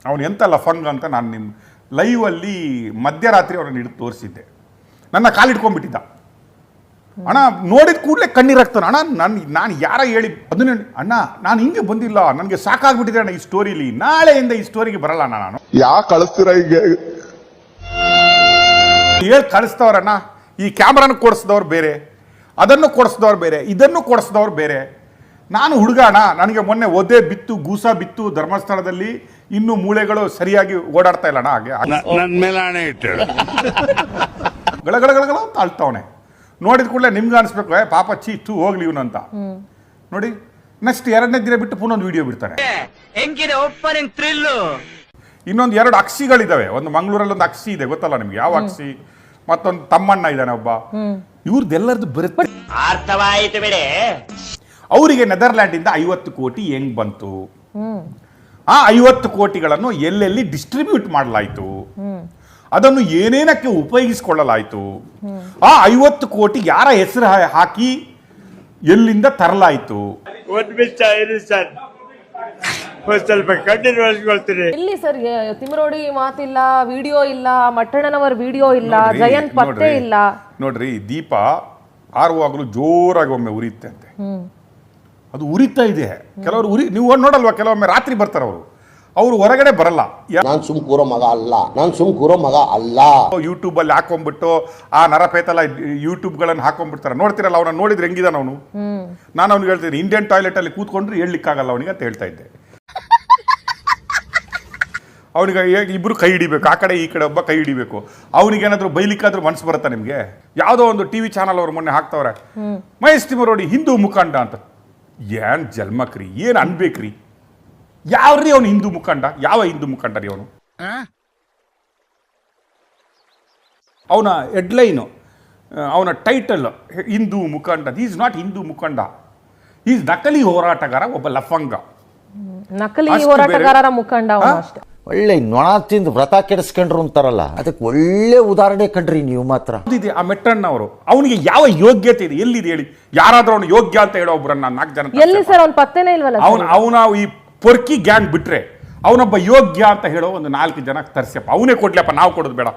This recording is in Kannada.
ಅವನು ಎಂತ ಲಫಂಗ ಅಂತ ನಾನು ನಿಮ್ಮ ಲೈವಲ್ಲಿ ಮಧ್ಯರಾತ್ರಿ ಅವರನ್ನು ಹಿಡಿದು ತೋರಿಸಿದ್ದೆ. ನನ್ನ ಕಾಲಿಟ್ಕೊಂಡ್ಬಿಟ್ಟಿದ್ದ. ಅಣ್ಣ ನೋಡಿದ ಕೂಡಲೇ ಕಣ್ಣೀರಾಗ್ತಾನೆ. ಅಣ್ಣ ನಾನು ಯಾರ ಹೇಳಿ ಅದನ್ನ ಅಣ್ಣ ನಾನು ಹಿಂಗೆ ಬಂದಿಲ್ಲ, ನನಗೆ ಸಾಕಾಗ್ಬಿಟ್ಟಿದೆ ಅಣ್ಣ ಈ ಸ್ಟೋರಿಲಿ, ನಾಳೆಯಿಂದ ಈ ಸ್ಟೋರಿಗೆ ಬರಲ್ಲ ಅಣ್ಣ ನಾನು. ಯಾಕೆ ಕಳಿಸ್ತೀರ ಈಗ? ಹೇಳಿ ಕಳಿಸ್ತವ್ರಣ್ಣ. ಈ ಕ್ಯಾಮ್ರಾನ ಕೊಡಿಸಿದವ್ರು ಬೇರೆ, ಅದನ್ನು ಕೊಡಿಸಿದವ್ರು ಬೇರೆ, ಇದನ್ನು ಕೊಡಿಸಿದವ್ರು ಬೇರೆ. ನಾನು ಹುಡುಗಾಣ, ನನಗೆ ಮೊನ್ನೆ ಒದ್ದೆ ಬಿತ್ತು, ಗೂಸ ಬಿತ್ತು ಧರ್ಮಸ್ಥಳದಲ್ಲಿ, ಇನ್ನೂ ಮೂಳೆಗಳು ಸರಿಯಾಗಿ ಓಡಾಡ್ತಾ ಇಲ್ಲ ಅಣ್ಣ. ಹಾಗೆ ನನ್ನ ಮೇಲೆ ಹಣೆ ಇಟ್ಟಳು ಗಳಗಳಗಳ ಅಂತ ಅಳ್ತಾವನೆ. ನೋಡಿದ ಕೂಡಲೇ ನಿಮ್ಗೆ ಅನಿಸ್ಬೇಕು ಪಾಪ ಚೀಟು ಹೋಗ್ಲಿ ಇವನು ಅಂತ. ನೋಡಿ ನೆಕ್ಸ್ಟ್ 2ನೇ ದಿನ ಬಿಟ್ಟು ಪುನಃ ಒಂದು ವಿಡಿಯೋ ಬಿಡ್ತಾನೆ. ಇನ್ನೊಂದು 2 ಅಕ್ಷಿಗಳಿದಾವೆ. ಒಂದು ಮಂಗಳೂರಲ್ಲಿ ಒಂದು ಅಕ್ಷಿ ಇದೆ, ಗೊತ್ತಲ್ಲ ನಿಮ್ಗೆ ಯಾವ ಅಕ್ಷಿ. ಮತ್ತೊಂದು ತಮ್ಮಣ್ಣ ಇದ್ದಾನೆ ಒಬ್ಬ. ಇವ್ರದ್ದೆಲ್ಲರದು ಬರುತ್ತೆ. ಅರ್ಥವಾಯಿತು ಬಿಡಿ. ಅವರಿಗೆ ನೆದರ್ಲ್ಯಾಂಡ್ ಇಂದ 50 ಕೋಟಿ ಹೆಂಗ್ ಬಂತು? ಆ 50 ಕೋಟಿಗಳನ್ನು ಎಲ್ಲೆಲ್ಲಿ ಡಿಸ್ಟ್ರಿಬ್ಯೂಟ್ ಮಾಡಲಾಯಿತು, ಅದನ್ನು ಏನೇನಕ್ಕೆ ಉಪಯೋಗಿಸಿಕೊಳ್ಳಲಾಯಿತು, ಆ 50 ಕೋಟಿ ಯಾರ ಹೆಸರು ಹಾಕಿ ಎಲ್ಲಿಂದ ತರಲಾಯಿತು. ಸ್ವಲ್ಪ ಕಣ್ಣಿನ ಇಲ್ಲಿ ಸರ್ ತಿಮರೋಡಿ ಮಾತಿಲ್ಲ, ವಿಡಿಯೋ ಇಲ್ಲ, ಮಟ್ಟಣ್ಣನವರ ವಿಡಿಯೋ ಇಲ್ಲ, ಜಯಂತ್ ಪತ್ತೆ ಇಲ್ಲ. ನೋಡ್ರಿ, ದೀಪ ಆರುವಾಗಲೂ ಜೋರಾಗಿ ಒಮ್ಮೆ ಉರಿಯುತ್ತೆ ಅಂತೆ. ಅದು ಉರಿತಾ ಇದೆ. ಕೆಲವರು ನೀವು ನೋಡಲ್ವಾ, ಕೆಲವೊಮ್ಮೆ ರಾತ್ರಿ ಬರ್ತಾರೆ ಅವರು ಹೊರಗಡೆ ಬರಲ್ಲ. ನಾನು ಸುಮ್ ಕೂರೋ ಮಗ ಅಲ್ಲ. ಯೂಟ್ಯೂಬ್ ಅಲ್ಲಿ ಹಾಕೊಂಡ್ಬಿಟ್ಟು ಆ ನರಪೇತಲ ಯೂಟ್ಯೂಬ್ಗಳನ್ನು ಹಾಕೊಂಡ್ಬಿಡ್ತಾರೆ. ನೋಡ್ತಿರಲ್ಲ, ಅವನ ನೋಡಿದ್ರೆ ಹೆಂಗಿದಾನ ಅವನು. ನಾನು ಅವ್ನಿಗೆ ಹೇಳ್ತೀನಿ, ಇಂಡಿಯನ್ ಟಾಯ್ಲೆಟ್ ಅಲ್ಲಿ ಕೂತ್ಕೊಂಡ್ರೆ ಹೇಳಲಿಕ್ಕಾಗಲ್ಲ ಅವನಿಗೆ ಅಂತ ಹೇಳ್ತಾ ಇದ್ದೆ. ಅವನಿಗೆ ಇಬ್ರು ಕೈ ಹಿಡಿಬೇಕು, ಆ ಕಡೆ ಈ ಕಡೆ ಒಬ್ಬ ಕೈ ಹಿಡಿಬೇಕು. ಅವನಿಗೇನಾದ್ರು ಬೈಲಿಕ್ಕಾದ್ರೂ ಮನಸ್ಸು ಬರುತ್ತಾ ನಿಮ್ಗೆ? ಯಾವುದೋ ಒಂದು ಟಿವಿ ಚಾನಲ್ ಅವ್ರು ಮೊನ್ನೆ ಹಾಕ್ತವ್ರೆ, ಮಹೇಶ್ ತಿಮರೋಡಿ ಹಿಂದೂ ಮುಖಂಡ ಅಂತ. ಏನ್ ಜನ್ಮಕ್ರಿ, ಏನ್ ಅನ್ಬೇಕ್ರಿ? ಯಾವ್ರಿ ಅವನು ಹಿಂದೂ ಮುಖಂಡ? ಯಾವ ಹಿಂದೂ ಮುಖಂಡ ರೀ ಅವನು? ಅವನ ಹೆಡ್ಲೈನು, ಅವನ ಟೈಟಲ್ ಹಿಂದೂ ಮುಖಂಡ. ಈಸ್ ನಾಟ್ ಹಿಂದೂ ಮುಖಂಡ, ಈಸ್ ನಕಲಿ ಹೋರಾಟಗಾರ, ಒಬ್ಬ ಲಫಂಗ. ನಕಲಿ ಹೋರಾಟಗಾರರ ಮುಖಂಡ ಅಷ್ಟೇ. ಒಳ್ಳೆ ನೊಣ ತಿಂದು ವ್ರತ ಕೆಡಿಸ್ಕೊಂಡ್ರು ಅಂತಾರಲ್ಲ, ಅದಕ್ಕೆ ಒಳ್ಳೆ ಉದಾಹರಣೆ ಕಂಡ್ರಿ ನೀವು ಮಾತ್ರ. ಆ ಮೆಟ್ಟಣ್ಣವರು, ಅವನಿಗೆ ಯಾವ ಯೋಗ್ಯತೆ ಇದೆ? ಎಲ್ಲಿದೆ ಹೇಳಿ? ಯಾರಾದ್ರೂ ಅವನು ಯೋಗ್ಯ ಅಂತ ಹೇಳೋ ಒಬ್ಬರನ್ನ 4 ಜನ ಎಲ್ಲಿ ಸರ್? ಅವ್ನ ಪತ್ತೆನೇ ಇಲ್ವಲ್ಲ. ಅವನ ಈ ಪೊರ್ಕಿ ಗ್ಯಾಂಗ್ ಬಿಟ್ರೆ ಅವನೊಬ್ಬ ಯೋಗ್ಯ ಅಂತ ಹೇಳೋ ಒಂದು 4 ಜನ ತರ್ಸ್ಯಪ್ಪ. ಅವನೇ ಕೊಡ್ಲಪ್ಪ, ನಾವು ಕೊಡೋದು ಬೇಡ.